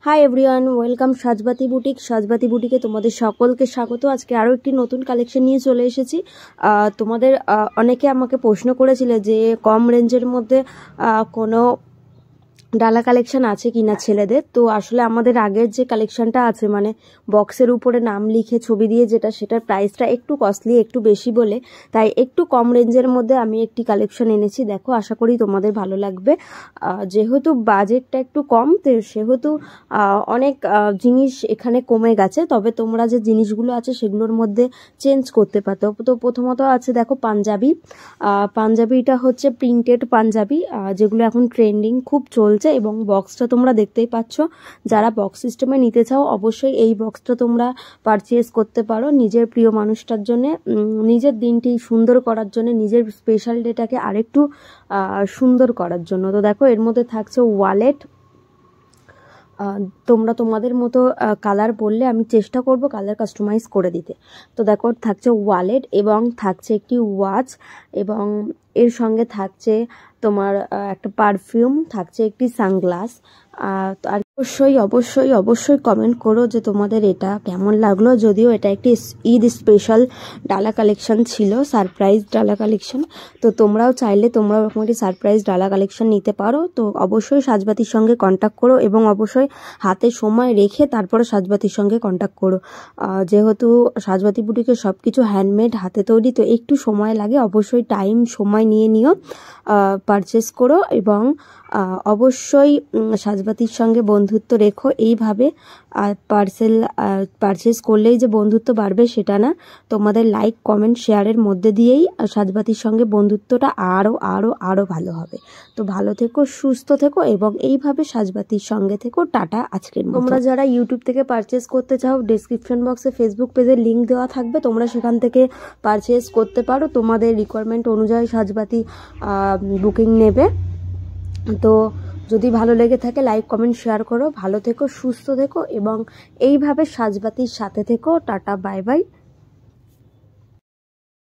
Hi everyone, welcome সাজবাতি বুটিকে তোমাদের সকলকে স্বাগত। আজকে আরও একটি নতুন কালেকশন নিয়ে চলে এসেছি। তোমাদের অনেকে আমাকে প্রশ্ন করেছিলে যে কম রেঞ্জের মধ্যে কোনো ডালা কালেকশন আছে কিনা ছেলেদের। তো আসলে আমাদের আগের যে কালেকশনটা আছে, মানে বক্সের উপরে নাম লিখে ছবি দিয়ে যেটা, সেটার প্রাইসটা একটু কস্টলি, একটু বেশি বলে, তাই একটু কম রেঞ্জের মধ্যে আমি একটি কালেকশন এনেছি। দেখো, আশা করি তোমাদের ভালো লাগবে। যেহেতু বাজেটটা একটু কম, তো সেহেতু অনেক জিনিস এখানে কমে গেছে। তবে তোমরা যে জিনিসগুলো আছে সেগুলোর মধ্যে চেঞ্জ করতে পারতো। তো প্রথমত আছে দেখো পাঞ্জাবিটা হচ্ছে প্রিন্টেড পাঞ্জাবি, যেগুলো এখন ট্রেন্ডিং খুব চলছে। এবং বক্সটা তোমরা দেখতেই পাচ্ছ। যারা বক্স সিস্টেমে নিতে চাও অবশ্যই এই বক্সটা তোমরা পারচেজ করতে পারো নিজের প্রিয় মানুষটার জন্য, নিজের দিনটি সুন্দর করার জন্য, নিজের স্পেশাল ডেটাকে আরেকটু সুন্দর করার জন্য। তো দেখো, এর মধ্যে থাকছে ওয়ালেট। তোমরা তোমাদের মতো কালার বললে আমি চেষ্টা করব কালার কাস্টমাইজ করে দিতে। তো দেখো, থাকছে ওয়ালেট এবং থাকছে একটি ওয়াচ, এবং এর সঙ্গে থাকছে তোমার একটা পারফিউম, থাকছে একটি সানগ্লাস। আর অবশ্যই কমেন্ট করো যে তোমাদের এটা কেমন লাগলো। যদিও এটা একটি ঈদ স্পেশাল ডালা কালেকশন ছিল, সারপ্রাইজ ডালা কালেকশন। তো তোমরাও চাইলে তোমরাও এরকম একটি সারপ্রাইজ ডালা কালেকশন নিতে পারো। তো অবশ্যই সাজবাতির সঙ্গে কন্ট্যাক্ট করো, এবং অবশ্যই হাতে সময় রেখে তারপরে সাজবাতির সঙ্গে কন্ট্যাক্ট করো। যেহেতু সাজবাতি বুটিকে সব কিছু হ্যান্ডমেড, হাতে তৈরি, তো একটু সময় লাগে। অবশ্যই সময় নিও, পারচেস করো। এবং অবশ্যই সাজবাতির সঙ্গে বন্ধুত্ব রেখো। এইভাবে পারচেস করলেই যে বন্ধুত্ব বাড়বে সেটা না, তোমাদের লাইক কমেন্ট শেয়ারের মধ্যে দিয়েই সাজবাতির সঙ্গে বন্ধুত্বটা আরও ভালো হবে। তো ভালো থেকো, সুস্থ থেকো, এবং এইভাবে সাজবাতির সঙ্গে থেকো। টাটা আজকের মতো। তোমরা যারা ইউটিউব থেকে পারচেস করতে চাও, ডেসক্রিপশন বক্সে ফেসবুক পেজের লিঙ্ক দেওয়া থাকবে, তোমরা সেখান থেকে পারচেস করতে পারো। তোমাদের রিকোয়ারমেন্ট অনুযায়ী সাজবাতি বুকিং নেবে। তো যদি ভালো লেগে থাকে লাইক কমেন্ট শেয়ার করো। ভালো থেকো, সুস্থ থেকো, এবং এইভাবে সাজবাতির সাথে থেকো। Tata, bye bye.